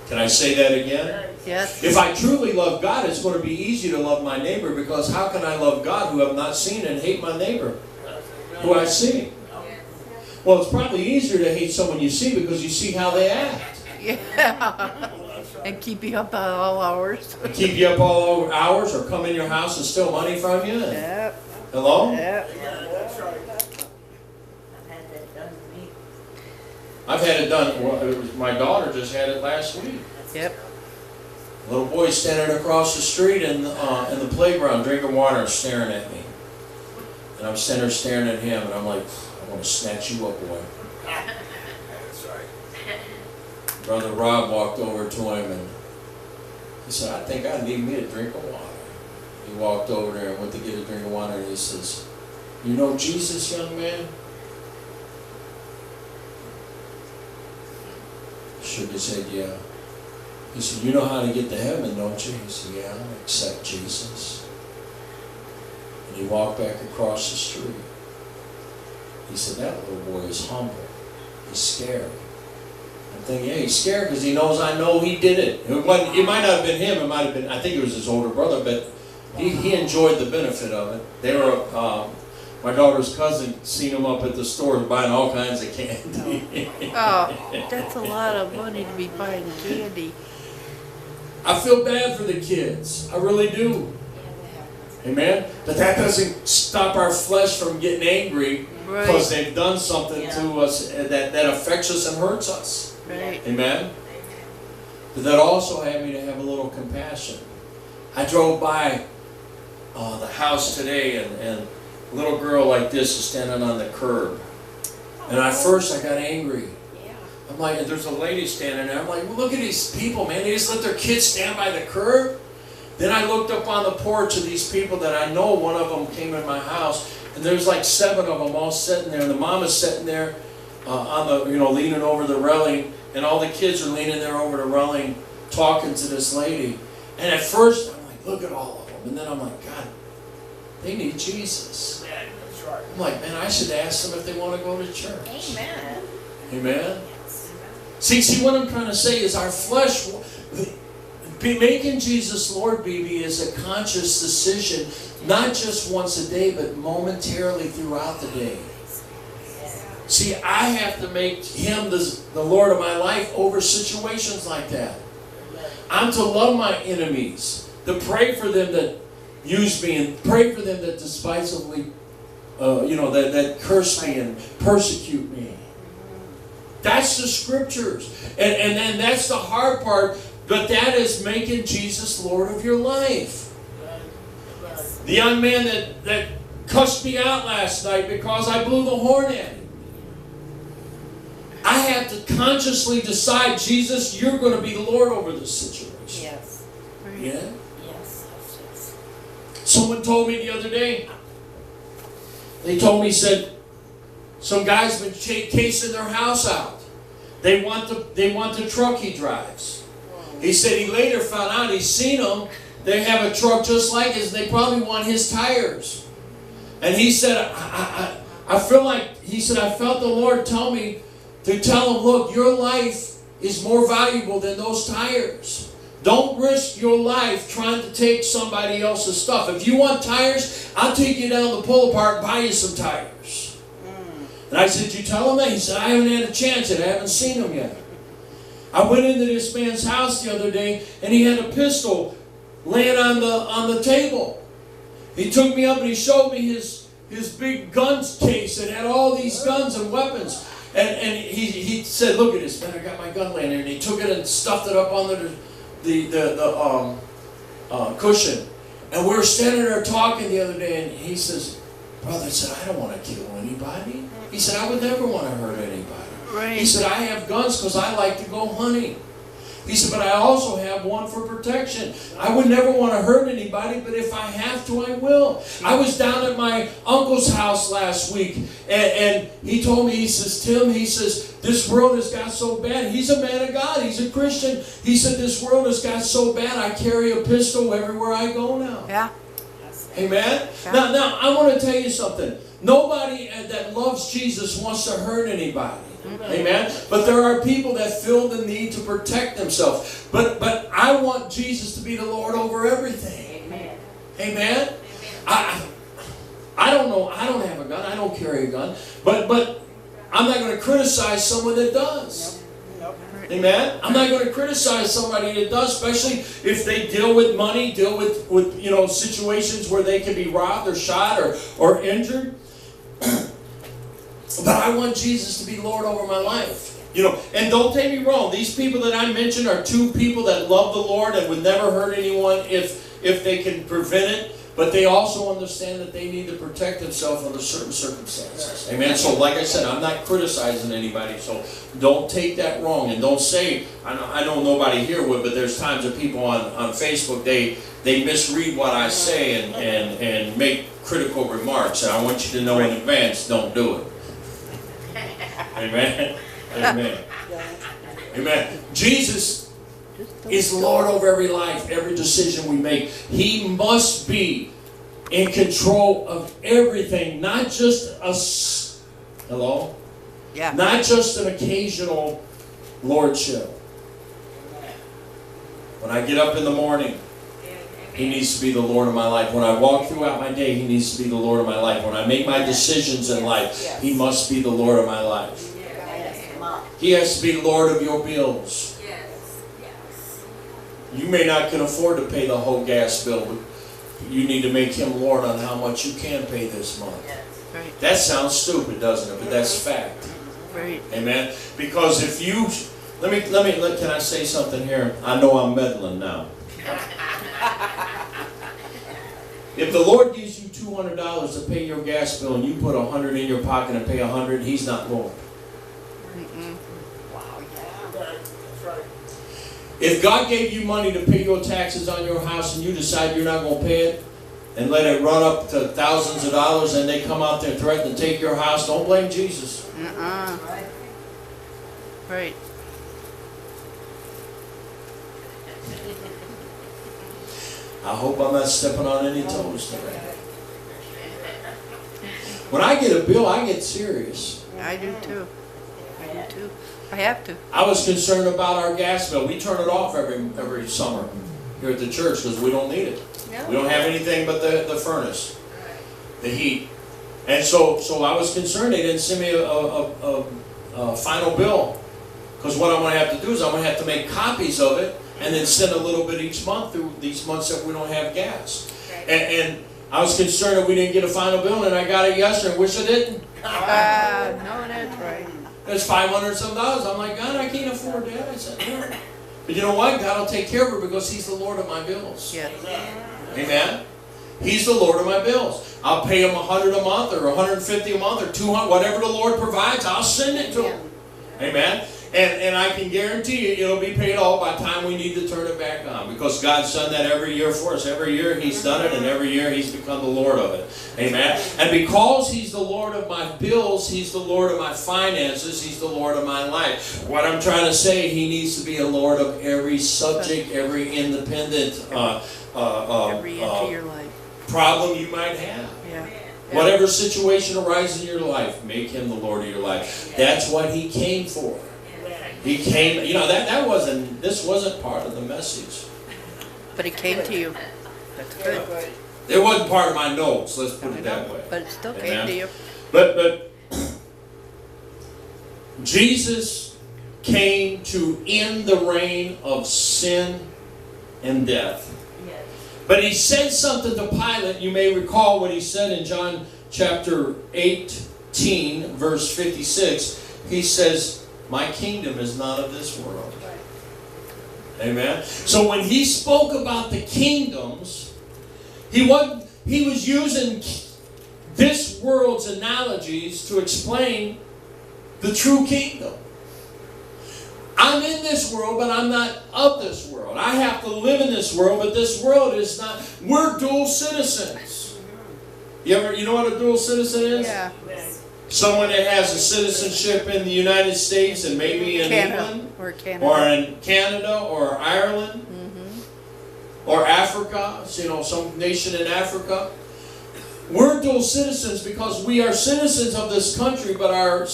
Can I say that again? Yes. If I truly love God, it's going to be easy to love my neighbor, because how can I love God who have not seen and hate my neighbor who I see? Well, it's probably easier to hate someone you see because you see how they act. Yeah. And keep you up at all hours. And keep you up all hours, or come in your house and steal money from you. Yep. Hello? Yep. I've had it done. Well, my daughter just had it last week. Yep. Little boy standing across the street in the playground drinking water, staring at me. And I'm standing there staring at him, and I'm like, I want to snatch you up, boy. That's right. Brother Rob walked over to him, and he said, I think I need me a drink of water. He walked over there and went to get a drink of water, and he says, you know Jesus, young man? Shook his head, yeah. He said, you know how to get to heaven, don't you? He said, yeah, I accept Jesus. And he walked back across the street. He said, that little boy is humble. He's scared. I'm thinking, yeah, he's scared because he knows I know he did it. It might not have been him. It might have been, I think it was his older brother, but he enjoyed the benefit of it. They were, my daughter's cousin seen him up at the store buying all kinds of candy. Oh, that's a lot of money to be buying candy. I feel bad for the kids. I really do. Amen? But that doesn't stop our flesh from getting angry because they've done something to us that affects us and hurts us. Right. Amen? But that also had me to have a little compassion. I drove by the house today, and a little girl like this is standing on the curb. And at first I got angry. I'm like, there's a lady standing there. I'm like, well, look at these people, man. They just let their kids stand by the curb. Then I looked up on the porch of these people that I know. One of them came in my house, and there's like 7 of them all sitting there. And the mom is sitting there on the, leaning over the railing, and all the kids are leaning there over the railing, talking to this lady. And at first, I'm like, look at all of them. And then I'm like, God, they need Jesus. That's right. I'm like, man, I should ask them if they want to go to church. Amen. Amen. See, what I'm trying to say is our flesh, making Jesus Lord, BB, is a conscious decision, not just once a day, but momentarily throughout the day. See, I have to make Him the Lord of my life over situations like that. I'm to love my enemies, to pray for them that use me, and pray for them that despisefully, that curse me and persecute me. That's the scriptures. And then that's the hard part, but that is making Jesus Lord of your life. The young man that cussed me out last night because I blew the horn at him. I have to consciously decide, Jesus, you're going to be the Lord over this situation. Yes. Yeah? Yes. Someone told me the other day, said, some guy's been casing their house out. They want the truck he drives. He said he later found out, he's seen them. They have a truck just like his. They probably want his tires. And he said, I feel like, he said, I felt the Lord tell me to tell him, look, your life is more valuable than those tires. Don't risk your life trying to take somebody else's stuff. If you want tires, I'll take you down the pull apart and buy you some tires. And I said, you tell him that? He said, I haven't had a chance yet. I haven't seen him yet. I went into this man's house the other day, and he had a pistol laying on the table. He took me up and he showed me his big guns case that had all these guns and weapons. And he said, look at this, man, I got my gun laying there. And he took it and stuffed it up under the cushion. And we were standing there talking the other day, and he says, brother, said, I don't want to kill anybody. He said, I would never want to hurt anybody. Right. He said, I have guns because I like to go hunting. He said, but I also have one for protection. I would never want to hurt anybody, but if I have to, I will. I was down at my uncle's house last week, and he told me, he says, Tim, he says, this world has got so bad. He's a man of God. He's a Christian. He said, this world has got so bad, I carry a pistol everywhere I go now. Yeah. Amen? Yeah. Now, I want to tell you something. Nobody that loves Jesus wants to hurt anybody. Amen. But there are people that feel the need to protect themselves. But I want Jesus to be the Lord over everything. Amen. Amen. I don't know. I don't have a gun. I don't carry a gun. But I'm not going to criticize someone that does. Amen. I'm not going to criticize somebody that does, especially if they deal with money, deal with situations where they can be robbed or shot or injured. But I want Jesus to be Lord over my life. And don't take me wrong. These people that I mentioned are two people that love the Lord and would never hurt anyone if they can prevent it. But they also understand that they need to protect themselves under certain circumstances. Amen. So like I said, I'm not criticizing anybody. So don't take that wrong. And don't say, I know nobody here would, but there's times that people on Facebook, they misread what I say and make critical remarks. And I want you to know in advance, don't do it. Amen. Amen. Amen. Jesus is Lord over every life, every decision we make. He must be in control of everything, not just us. Hello? Yeah. Not just an occasional lordship. When I get up in the morning, He needs to be the Lord of my life. When I walk throughout my day, He needs to be the Lord of my life. When I make my decisions in life, He must be the Lord of my life. He has to be Lord of your bills. You may not can afford to pay the whole gas bill, but you need to make Him Lord on how much you can pay this month. Right. That sounds stupid, doesn't it? But that's fact. Right. Amen. Because if you can I say something here? I know I'm meddling now. If the Lord gives you $200 to pay your gas bill and you put $100 in your pocket and pay $100, He's not Lord. If God gave you money to pay your taxes on your house and you decide you're not going to pay it and let it run up to thousands of dollars and they come out there and threaten to take your house, don't blame Jesus. Right. I hope I'm not stepping on any toes today. When I get a bill, I get serious. I do too. I do too. I have to. I was concerned about our gas bill. We turn it off every summer here at the church because we don't need it. We don't have anything but the furnace, the heat. And so I was concerned they didn't send me a final bill. Because what I'm going to have to do is I'm going to have to make copies of it and then send a little bit each month through these months that we don't have gas. And I was concerned that we didn't get a final bill, and I got it yesterday. Wish I didn't. No, that's right. It's $500 some dollars. I'm like, God, I can't afford that. I said, no. But you know what? God will take care of it because He's the Lord of my bills. Yes. Amen. He's the Lord of my bills. I'll pay Him $100 a month or $150 a month or $200, whatever the Lord provides. I'll send it to Him. Amen. And I can guarantee you it'll be paid all by the time we need to turn it back on. Because God's done that every year for us. Every year He's done it, and every year He's become the Lord of it. Amen. And because He's the Lord of my bills, He's the Lord of my finances, He's the Lord of my life. What I'm trying to say, He needs to be a Lord of every subject, every independent Every inch of your life. problem you might have. Yeah. Whatever situation arises in your life, make Him the Lord of your life. That's what He came for. He came, this wasn't part of the message. But it came to you. That's good. It wasn't part of my notes, let's put it that way. But it still came Amen. to you. But Jesus came to end the reign of sin and death. But He said something to Pilate. You may recall what He said in John chapter 18, verse 56. He says, my kingdom is not of this world. Amen. So when He spoke about the kingdoms, He was using this world's analogies to explain the true kingdom. I'm in this world, but I'm not of this world. I have to live in this world, but this world is not. We're dual citizens. You know what a dual citizen is? Yeah. Someone that has a citizenship in the United States and maybe in England, or Canada, or in Canada, or Ireland, or Africa, some nation in Africa. We're dual citizens because we are citizens of this country, but our